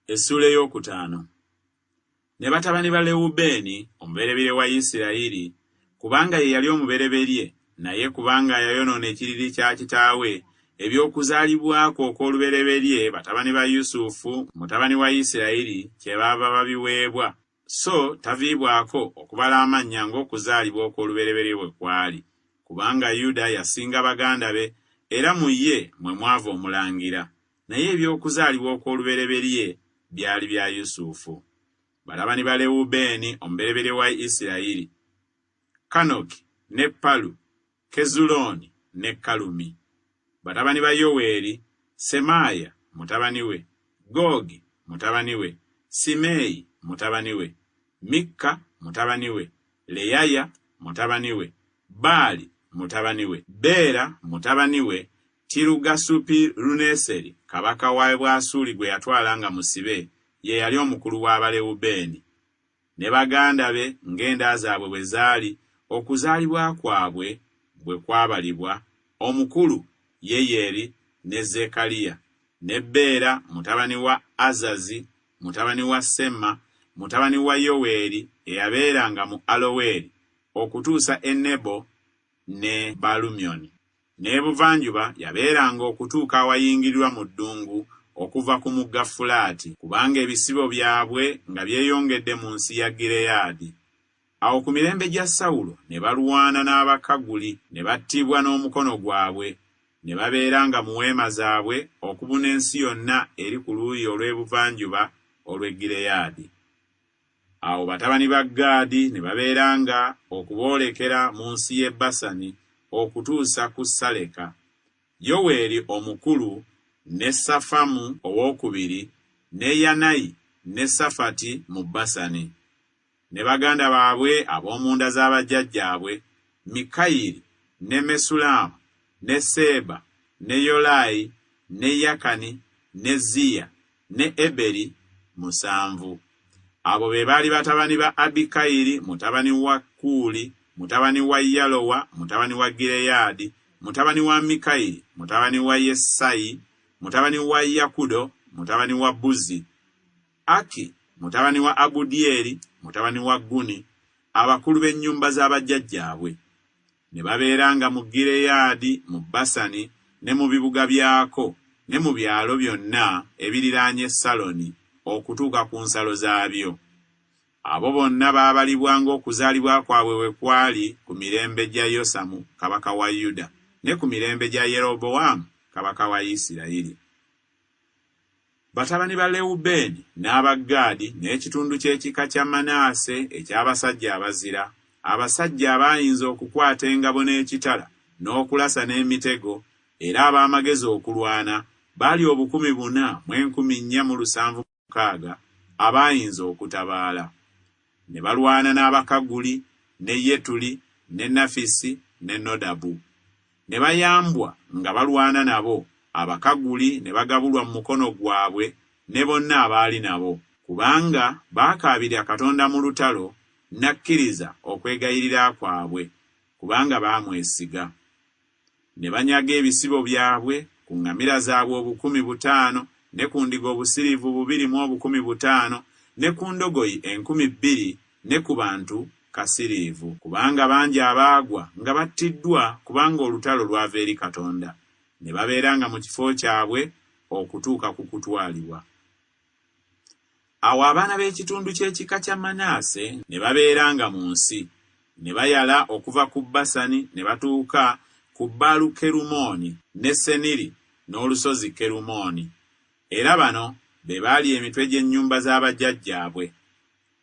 Essula ey'okutaano. Ne batabani ba Lewubeeni omubereberye wa Isirayiri, kubanga ye yali omubereberye, naye kubanga yayonoona ekiriri kya kitaawe, eby'okuzaalibwako okw'olubereberye batabani ba Yusufu mutabani wa Isirayiri kyebaava babiweebwa, so taviibwako okubala amannya ng'okuzaalibwa okw'olubereberye bwe kwali, kubanga Yuda yasinga baganda be, era mu ye mwe mwava omulangira, naye eby'okuzaalibwa okw'olubereberye byali bya Yusufu. Batabani ba Lewubeeni omubereberye wa Isirayiri: Kanoki ne Palu, Kezulooni ne Kalumi. Batabani ba Yoweeri: Semaaya mutabani we, Googi mutabani we, Simeeyi mutabani we, Mikka mutabani we, Leyaya mutabani we, Baali mutabani we, Beera mutabani we, Tirugasupiruneseri kabaka wa Bwasuli gwe yatwalanga musibe, ye yali omukulu w'Abalewubeeni. Ne baganda be ng'enda zaabwe bwe zaali, okuzaalibwa kwabwe bwe kwabalibwa: omukulu Yeyeri ne Zekaliya, ne Beera mutabani wa Azazi mutabani wa Semma mutabani wa Yoweeri eyabeeranga mu Aloweri okutuusa e Nebo ne Balumyoni. N'ebuvanjuba yabeeranga okutuuka awayingirirwa mu ddungu okuva ku mugga Fulaati, kubanga ebisibo byabwe nga byeyongedde mu nsi ya Gireyaadi. Awo ku mirembe gya Sawulo ne balwana n'Abakaguli, ne battibwa n'omukono gwabwe, ne babeeranga mu weema zaabwe okubuna ensi yonna eri ku luuyi olw'ebuvanjuba olw'e Gireyaadi. Awo batabani ba Gaadi ne babeeranga okuboolekera mu nsi y'e Basani okutuusa ku Saleka. Yoweeri omukulu ne Safamu owookubiri, ne Yanayi ne Safati mu Basani. Ne baganda baabwe ab'omunda z'abajjajjaabwe: Mikayiri ne Mesulamu ne Seeba ne Yolayi ne Yakani ne Ziya ne Eberi 7. Abo be baali batabani ba Abikayiri mutabani wa Kuuli mutabani wa Yalowa mutabani wa Gireyaadi mutabani wa Mikayiri mutabani wa Yesayi mutabani wa Yakudo mutabani wa Buzi, Aki mutabani wa Abudyeri mutabani wa Guni, abakulu b'ennyumba z'abajjajjaabwe. Ne babeeranga mu Gireyaadi, mu Basani ne mu bibuga byako, ne mu byalo byonna ebiriraanye Saloni okutuuka ku nsalo zaabyo. Abo bonna baabalibwanga okuzaalibwa kwabwe bwe kwali ku mirembe gya Yosamu kabaka wa Yuda, ne ku mirembe gya Yerobowaamu kabaka wa Isirayiri. Batabani ba Lewubeeni n'Abagaadi n'ekitundu ky'ekika kya Manaase eky'abasajja abazira, abasajja abaayinza okukwata engabo n'ekitala n'okulasa n'emitego, era ab'amagezi okulwana, baali 4,476 abaayinza okutabaala. Ne balwana n'Abakaguli, ne Yetuli, ne Nafisi, ne Nodabu. Ne bayambwa nga balwana nabo, Abakaguli ne bagabulwa mu mukono gwabwe ne bonna abaali nabo, kubanga baakaabirira Katonda mu lutalo, n'akkiriza okwegayirira kwabwe, kubanga baamwesiga. Ne banyaga ebisibo byabwe ku ŋŋamira zaabwe 50,000, ne ku ndiga obusiriivu 250, ne ku ndogoyi 20,000, ne ku bantu kasiriivu, kubanga bangi abaagwa nga battiddwa, kubanga olutalo lwava eri Katonda. Ne babeeranga mu kifo kyabwe okutuuka ku kutwalibwa. Awo abaana b'ekitundu ky'ekika kya Manaase ne babeeranga mu nsi, ne bayala okuva ku Basani ne batuuka ku Baalu Kerumooni ne Seniri n'olusozi Kerumooni. Era bano be baali emitwe gy'ennyumba z'abajjajjaabwe: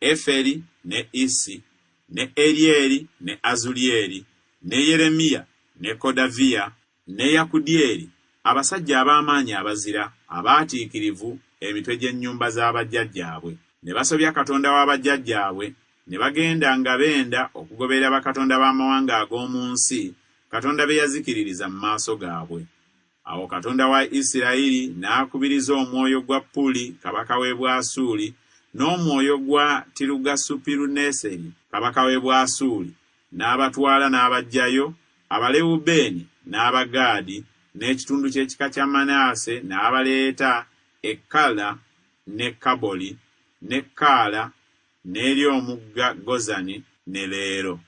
Eferi ne Isi, ne Eryeri ne Azulyeri, ne Yeremiya ne Kodaviya ne Yakudyeri, abasajja ab'amaanyi abazira abaatiikirivu, emitwe gy'ennyumba z'abajjajjaabwe. Ne basobya Katonda w'abajjajjaabwe, ne bagenda nga benda okugoberera bakatonda b'amawanga ag'omu nsi, Katonda be yazikiririza mu maaso gaabwe. Awo Katonda wa Isirayiri n'akubiriza omwoyo gwa Puli kabaka w'e Bwasuli, n'omwoyo gwa Tirugasupiruneseri kabaka w'e Bwasuli, n'abatwala n'abajjayo Abalewubeeni n'Abagaadi n'ekitundu ky'ekika kya Manaase, n'abaleeta e Kala ne Kaboli ne Kaala n'eri omugga Gozani ne leero.